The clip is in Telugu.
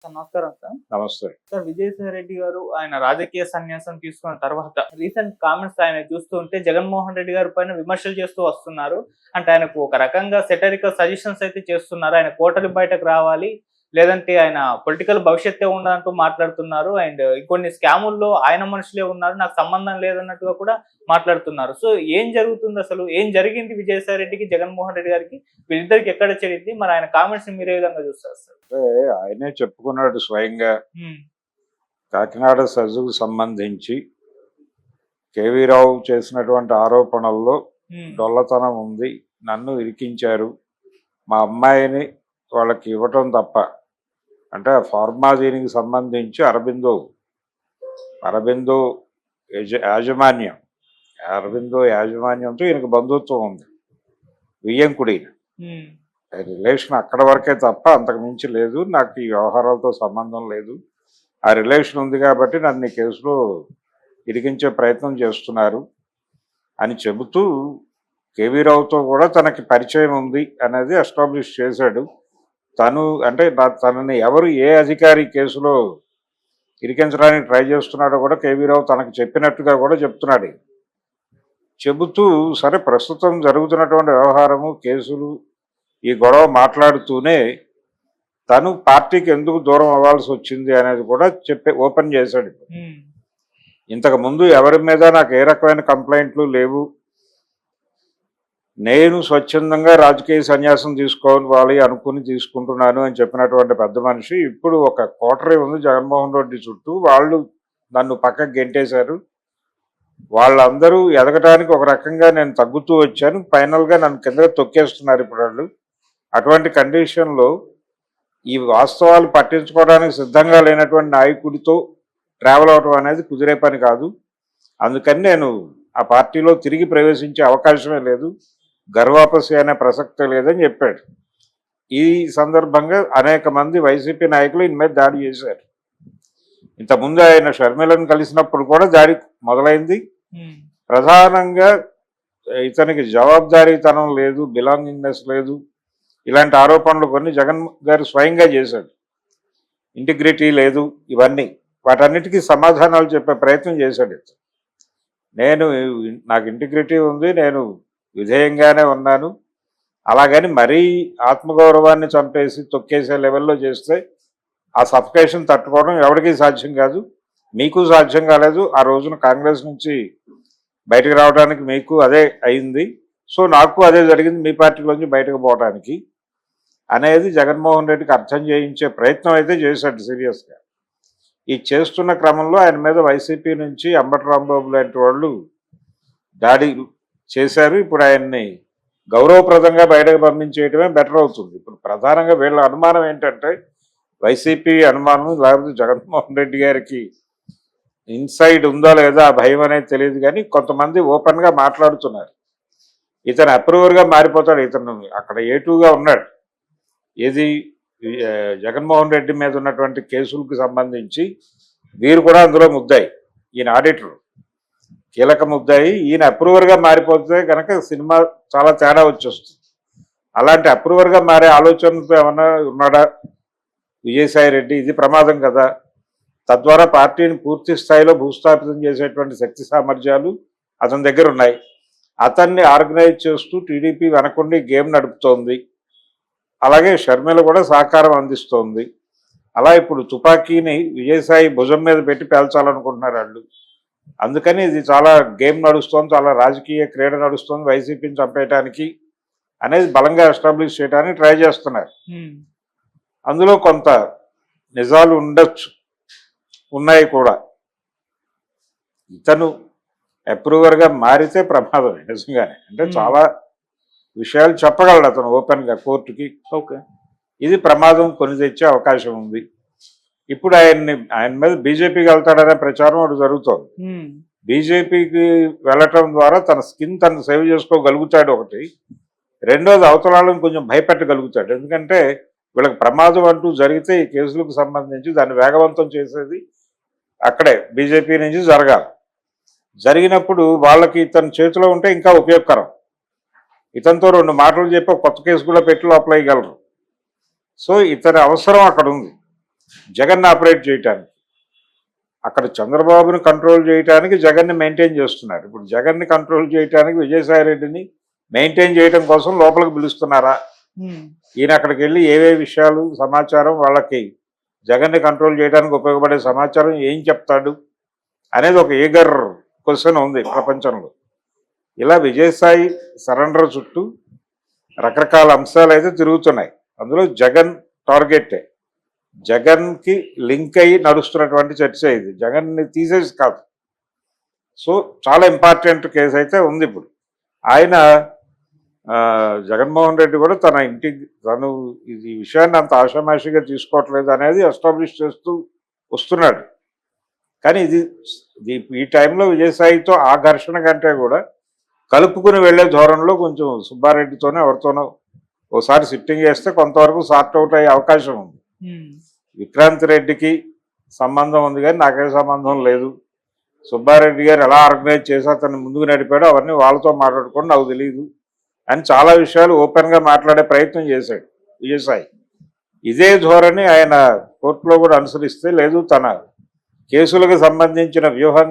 సార్ నమస్కారం సార్. నమస్తే. సార్ విజయసాయి రెడ్డి గారు ఆయన రాజకీయ సన్యాసం తీసుకున్న తర్వాత రీసెంట్ కామెంట్స్ ఆయన చూస్తూ ఉంటే జగన్మోహన్ రెడ్డి గారి పైన విమర్శలు చేస్తూ వస్తున్నారు. అంటే ఆయనకు ఒక రకంగా సెటరికల్ సజెషన్స్ అయితే చేస్తున్నారు. ఆయన కోటరి బయటకు రావాలి, లేదంటే ఆయన పొలిటికల్ భవిష్యత్తే ఉండదంటూ మాట్లాడుతున్నారు. అండ్ కొన్ని స్కాముల్లో ఆయన మనుషులే ఉన్నారు, నాకు సంబంధం లేదన్నట్టుగా కూడా మాట్లాడుతున్నారు. సో ఏం జరుగుతుంది, అసలు ఏం జరిగింది విజయసాయి రెడ్డికి, జగన్మోహన్ రెడ్డి గారికి, వీళ్ళిద్దరికి ఎక్కడ చెడింది? మరి ఆయన కామెంట్స్ మీరు ఏ విధంగా చూస్తారు సార్? అంటే ఆయనే చెప్పుకున్నాడు స్వయంగా, కాకినాడ సజ్జుకు సంబంధించి కేవీ రావు చేసినటువంటి ఆరోపణల్లో డొల్లతనం ఉంది, నన్ను ఇరికించారు, మా అమ్మాయిని వాళ్ళకి ఇవ్వటం తప్ప. అంటే ఫార్మా దీనికి సంబంధించి అరబిందో యాజమాన్యంతో ఈయనకు బంధుత్వం ఉంది, వియ్యంకుడి రిలేషన్ అక్కడ వరకే తప్ప అంతకు మించి లేదు, నాకు ఈ వ్యవహారాలతో సంబంధం లేదు, ఆ రిలేషన్ ఉంది కాబట్టి నన్ను ఈ కేసులో ఇరికించే ప్రయత్నం చేస్తున్నారు అని చెబుతూ కేవీ రావుతో కూడా తనకి పరిచయం ఉంది అనేది ఎస్టాబ్లిష్ చేశాడు. తను అంటే తనని ఎవరు ఏ అధికారి కేసులో ఇరికించడానికి ట్రై చేస్తున్నాడో కూడా కేవీ రావు తనకు చెప్పినట్టుగా కూడా చెప్తున్నాడు. చెబుతూ సరే ప్రస్తుతం జరుగుతున్నటువంటి వ్యవహారము, కేసులు, ఈ గొడవ మాట్లాడుతూనే తను పార్టీకి ఎందుకు దూరం అవ్వాల్సి వచ్చింది అనేది కూడా ఓపెన్ చేశాడు. ఇంతకు ముందు ఎవరి మీద నాకు ఏ రకమైన కంప్లైంట్లు లేవు, నేను స్వచ్ఛందంగా రాజకీయ సన్యాసం తీసుకోవాలి అనుకుని తీసుకుంటున్నాను అని చెప్పినటువంటి పెద్ద మనిషి ఇప్పుడు ఒక కోటరీ ఉంది జగన్మోహన్ రెడ్డి చుట్టూ, వాళ్ళు నన్ను పక్కకు గెంటేశారు, వాళ్ళందరూ ఎదగటానికి ఒక రకంగా నేను తగ్గుతూ వచ్చాను, ఫైనల్గా నన్ను కిందగా తొక్కేస్తున్నారు ఇప్పుడు వాళ్ళు. అటువంటి కండిషన్లో ఈ వాస్తవాలు పట్టించుకోవడానికి సిద్ధంగా లేనటువంటి నాయకుడితో ట్రావెల్ అవడం అనేది కుదిరే పని కాదు, అందుకని నేను ఆ పార్టీలో తిరిగి ప్రవేశించే అవకాశమే లేదు, గర్వాపసి అనే ప్రసక్తే లేదని చెప్పాడు. ఈ సందర్భంగా అనేక మంది వైసీపీ నాయకులు ఈయన మీద దాడి చేశారు. ఇంతకుముందు ఆయన షర్మిలను కలిసినప్పుడు కూడా దాడి మొదలైంది. ప్రధానంగా ఇతనికి జవాబుదారీతనం లేదు, బిలాంగింగ్నెస్ లేదు, ఇలాంటి ఆరోపణలు కొన్ని జగన్ గారు స్వయంగా చేశాడు. ఇంటిగ్రిటీ లేదు, ఇవన్నీ వాటన్నిటికీ సమాధానాలు చెప్పే ప్రయత్నం చేశాడు. నాకు ఇంటిగ్రిటీ ఉంది, నేను విధేయంగానే ఉన్నాను, అలాగని మరీ ఆత్మగౌరవాన్ని చంపేసి తొక్కేసే లెవెల్లో చేస్తే ఆ సఫికేషన్ తట్టుకోవడం ఎవరికీ సాధ్యం కాదు, మీకు సాధ్యం కాలేదు. ఆ రోజున కాంగ్రెస్ నుంచి బయటకు రావడానికి మీకు అదే అయింది, సో నాకు అదే జరిగింది మీ పార్టీలోంచి బయటకు పోవడానికి అనేది జగన్మోహన్ రెడ్డికి అర్థం చేయించే ప్రయత్నం అయితే చేశాడు సీరియస్గా. ఈ చేస్తున్న క్రమంలో ఆయన మీద వైసీపీ నుంచి అంబటి రాంబాబు లాంటి వాళ్ళు దాడి చేశారు. ఇప్పుడు ఆయన్ని గౌరవప్రదంగా బయటకు పంపించేయటమే బెటర్ అవుతుంది. ఇప్పుడు ప్రధానంగా వీళ్ళ అనుమానం ఏంటంటే, వైసీపీ అనుమానం, లేకపోతే జగన్మోహన్ రెడ్డి గారికి ఇన్సైడ్ ఉందో లేదా ఆ భయం అనేది తెలియదు, కానీ కొంతమంది ఓపెన్గా మాట్లాడుతున్నారు ఇతను అప్రూవర్గా మారిపోతాడు, ఇతను అక్కడ ఏటూగా ఉన్నాడు. ఏది జగన్మోహన్ రెడ్డి మీద ఉన్నటువంటి కేసులకు సంబంధించి వీరు కూడా అందులో ముద్దాయి, ఈయన ఆడిటర్ కీలక ముద్దాయి, ఈయన అప్రూవర్గా మారిపోతే కనుక సినిమా చాలా తేడా వచ్చేస్తుంది. అలాంటి అప్రూవర్గా మారే ఆలోచనతో ఏమన్నా ఉన్నాడా విజయసాయి రెడ్డి? ఇది ప్రమాదం కదా. తద్వారా పార్టీని పూర్తి స్థాయిలో భూస్థాపితం చేసేటువంటి శక్తి సామర్థ్యాలు అతని దగ్గర ఉన్నాయి. అతన్ని ఆర్గనైజ్ చేస్తూ టీడీపీ వెనకుండి గేమ్ నడుపుతోంది, అలాగే షర్మిల కూడా సహకారం అందిస్తోంది. అలా ఇప్పుడు తుపాకీని విజయసాయి భుజం మీద పెట్టి పేల్చాలనుకుంటున్నారు వాళ్ళు. అందుకని ఇది చాలా గేమ్ నడుస్తోంది, చాలా రాజకీయ క్రీడ నడుస్తోంది, వైసీపీని చంపేయటానికి అనేది బలంగా ఎస్టాబ్లిష్ చేయడానికి ట్రై చేస్తున్నారు. అందులో కొంత నిజాలు ఉండొచ్చు, ఉన్నాయి కూడా. ఇతను అప్రూవర్గా మారితే ప్రమాదమే నిజంగానే. అంటే చాలా విషయాలు చెప్పగలడు అతను ఓపెన్గా కోర్టుకి. ఓకే, ఇది ప్రమాదం కొని తెచ్చే అవకాశం ఉంది. ఇప్పుడు ఆయన మీద బీజేపీకి వెళ్తాడనే ప్రచారం ఒకటి జరుగుతోంది. బీజేపీకి వెళ్ళటం ద్వారా తన స్కిన్ తను సేవ్ చేసుకోగలుగుతాడు ఒకటి, రెండోది అవతలాలను కొంచెం భయపెట్టగలుగుతాడు. ఎందుకంటే వీళ్ళకి ప్రమాదం అంటూ జరిగితే ఈ కేసులకు సంబంధించి దాన్ని వేగవంతం చేసేది అక్కడే బీజేపీ నుంచి జరగాలి. జరిగినప్పుడు వాళ్ళకి ఇతని చేతిలో ఉంటే ఇంకా ఉపయోగకరం. ఇతనితో 2 మాటలు చెప్పి కొత్త కేసు కూడా పెట్టి లోపల వేయగలరు. సో ఇతని అవసరం అక్కడ ఉంది. జగన్ ఆపరేట్ చేయటానికి. అక్కడ చంద్రబాబుని కంట్రోల్ చేయడానికి జగన్ని మెయింటైన్ చేస్తున్నారు. ఇప్పుడు జగన్ని కంట్రోల్ చేయడానికి విజయసాయి రెడ్డిని మెయింటైన్ చేయడం కోసం లోపలికి పిలుస్తున్నారా? ఈయన అక్కడికి వెళ్ళి ఏవే విషయాలు సమాచారం వాళ్ళకి జగన్ని కంట్రోల్ చేయడానికి ఉపయోగపడే సమాచారం ఏం చెప్తాడు అనేది ఒక ఈగర్ క్వశ్చన్ ఉంది ప్రపంచంలో. ఇలా విజయసాయి సరెండర్ చుట్టూ రకరకాల అంశాలు అయితే తిరుగుతున్నాయి. అందులో జగన్ టార్గెటే, జగన్కి లింక్ అయ్యి నడుస్తున్నటువంటి చర్చ ఇది. జగన్ని తీసేసి కాదు. సో చాలా ఇంపార్టెంట్ కేసు అయితే ఉంది ఇప్పుడు. ఆయన జగన్మోహన్ రెడ్డి కూడా తను ఈ విషయాన్ని అంత ఆషామాషిగా తీసుకోవట్లేదు అనేది ఎస్టాబ్లిష్ చేస్తూ వస్తున్నాడు. కానీ ఈ టైంలో విజయసాయితో ఆ ఘర్షణ కంటే కూడా కలుపుకుని వెళ్లే ధోరణిలో కొంచెం సుబ్బారెడ్డితోనే ఎవరితోనో ఒకసారి సిట్టింగ్ చేస్తే కొంతవరకు సార్ట్ అవుట్ అయ్యే అవకాశం ఉంది. విక్రాంత్ రెడ్డికి సంబంధం ఉంది కానీ నాకే సంబంధం లేదు. సుబ్బారెడ్డి గారు ఎలా ఆర్గనైజ్ చేసి అతన్ని ముందుకు నడిపాడో అవన్నీ వాళ్ళతో మాట్లాడుకోండి, నాకు తెలియదు అని చాలా విషయాలు ఓపెన్గా మాట్లాడే ప్రయత్నం చేశాడు విజయసాయి. ఇదే ధోరణి ఆయన కోర్టులో కూడా అనుసరిస్తే, లేదు తన కేసులకు సంబంధించిన వ్యూహంగా